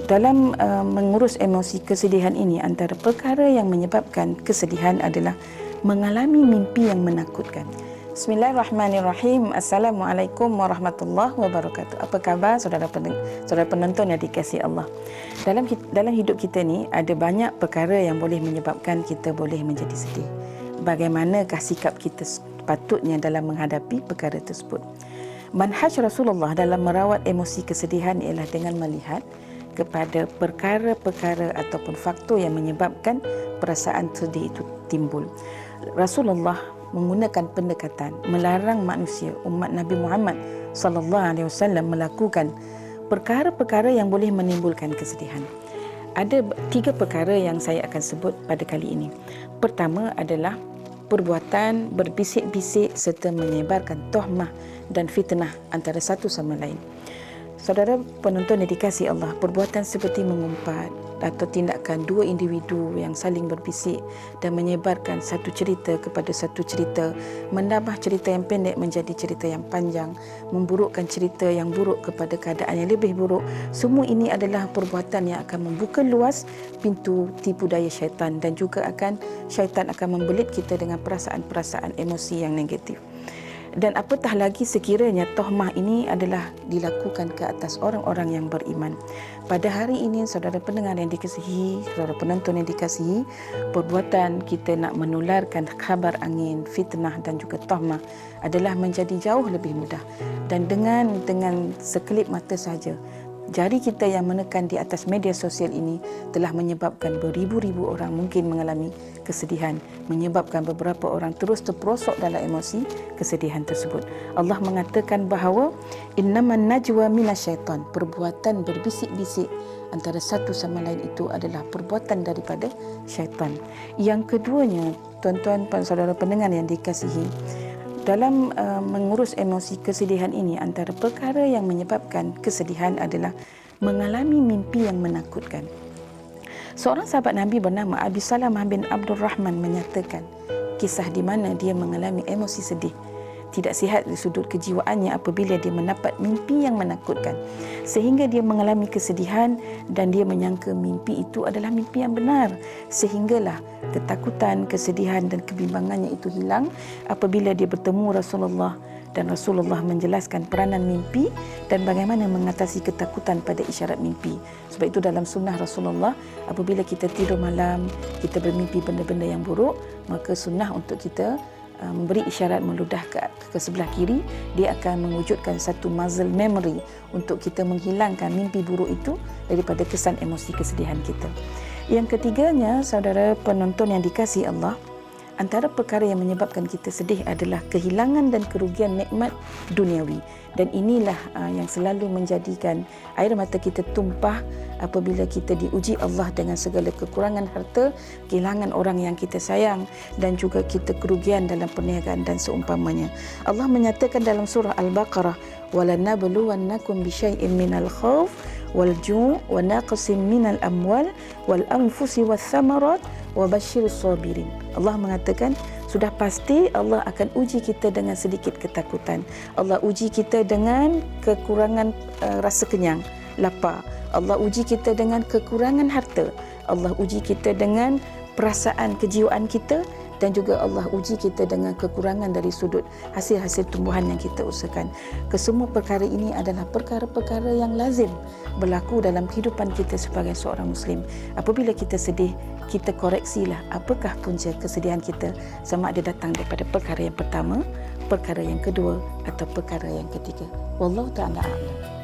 Dalam mengurus emosi kesedihan ini, antara perkara yang menyebabkan kesedihan adalah mengalami mimpi yang menakutkan. Bismillahirrahmanirrahim. Assalamualaikum warahmatullahi wabarakatuh. Apa khabar saudara penonton yang dikasihi Allah? Dalam hidup kita ni ada banyak perkara yang boleh menyebabkan kita boleh menjadi sedih. Bagaimanakah sikap kita sepatutnya dalam menghadapi perkara tersebut? Manhaj Rasulullah dalam merawat emosi kesedihan ialah dengan melihat kepada perkara-perkara ataupun faktor yang menyebabkan perasaan sedih itu timbul. Rasulullah menggunakan pendekatan melarang manusia umat Nabi Muhammad SAW melakukan perkara-perkara yang boleh menimbulkan kesedihan. Ada 3 perkara yang saya akan sebut pada kali ini. Pertama adalah perbuatan berbisik-bisik serta menyebarkan tohmah dan fitnah antara satu sama lain. Saudara penonton yang dikasihi Allah, perbuatan seperti mengumpat atau tindakan 2 individu yang saling berbisik dan menyebarkan satu cerita kepada satu cerita, menambah cerita yang pendek menjadi cerita yang panjang, memburukkan cerita yang buruk kepada keadaan yang lebih buruk, semua ini adalah perbuatan yang akan membuka luas pintu tipu daya syaitan, dan juga syaitan akan membelit kita dengan perasaan-perasaan emosi yang negatif. Dan apatah lagi sekiranya tohmah ini adalah dilakukan ke atas orang-orang yang beriman. Pada hari ini, saudara pendengar yang dikasihi, saudara penonton yang dikasihi, perbuatan kita nak menularkan khabar angin, fitnah dan juga tohmah adalah menjadi jauh lebih mudah. Dan dengan sekelip mata saja, jari kita yang menekan di atas media sosial ini telah menyebabkan beribu-ribu orang mungkin mengalami kesedihan, menyebabkan beberapa orang terus terperosok dalam emosi kesedihan tersebut. Allah mengatakan bahawa innaman najwa minasyaitan, perbuatan berbisik-bisik antara satu sama lain itu adalah perbuatan daripada syaitan. Yang keduanya, tuan-tuan saudara pendengar yang dikasihi, dalam mengurus emosi kesedihan ini, antara perkara yang menyebabkan kesedihan adalah mengalami mimpi yang menakutkan. Seorang sahabat Nabi bernama Abi Salamah bin Abdul Rahman menyatakan kisah di mana dia mengalami emosi sedih tidak sihat dari sudut kejiwaannya apabila dia mendapat mimpi yang menakutkan, sehingga dia mengalami kesedihan dan dia menyangka mimpi itu adalah mimpi yang benar, sehinggalah ketakutan, kesedihan dan kebimbangannya itu hilang apabila dia bertemu Rasulullah, dan Rasulullah menjelaskan peranan mimpi dan bagaimana mengatasi ketakutan pada isyarat mimpi. Sebab itu dalam sunnah Rasulullah, apabila kita tidur malam, kita bermimpi benda-benda yang buruk, maka sunnah untuk kita memberi isyarat meludah ke sebelah kiri. Dia akan mewujudkan satu muscle memory untuk kita menghilangkan mimpi buruk itu daripada kesan emosi kesedihan kita. Yang ketiganya, saudara penonton yang dikasihi Allah, antara perkara yang menyebabkan kita sedih adalah kehilangan dan kerugian nikmat duniawi. Dan inilah yang selalu menjadikan air mata kita tumpah apabila kita diuji Allah dengan segala kekurangan harta, kehilangan orang yang kita sayang, dan juga kita kerugian dalam perniagaan dan seumpamanya. Allah menyatakan dalam surah Al-Baqarah, وَلَنَبْلُوَنَّكُمْ بِشَيْءٍ مِنَ الْخَوْفِ وَالْجُوعِ وَنَقْصٍ مِنَ الْأَمْوَالِ وَالْأَنْفُسِ وَالثَّمَرَاتِ وَبَشِّرِ الصَّابِرِينَ. Allah mengatakan sudah pasti Allah akan uji kita dengan sedikit ketakutan. Allah uji kita dengan kekurangan rasa kenyang, lapar. Allah uji kita dengan kekurangan harta. Allah uji kita dengan perasaan kejiwaan kita, dan juga Allah uji kita dengan kekurangan dari sudut hasil-hasil tumbuhan yang kita usahakan. Kesemua perkara ini adalah perkara-perkara yang lazim berlaku dalam kehidupan kita sebagai seorang Muslim. Apabila kita sedih, kita koreksilah apakah punca kesedihan kita, sama ada datang daripada perkara yang pertama, perkara yang kedua atau perkara yang ketiga. Wallahu ta'ala a'lam.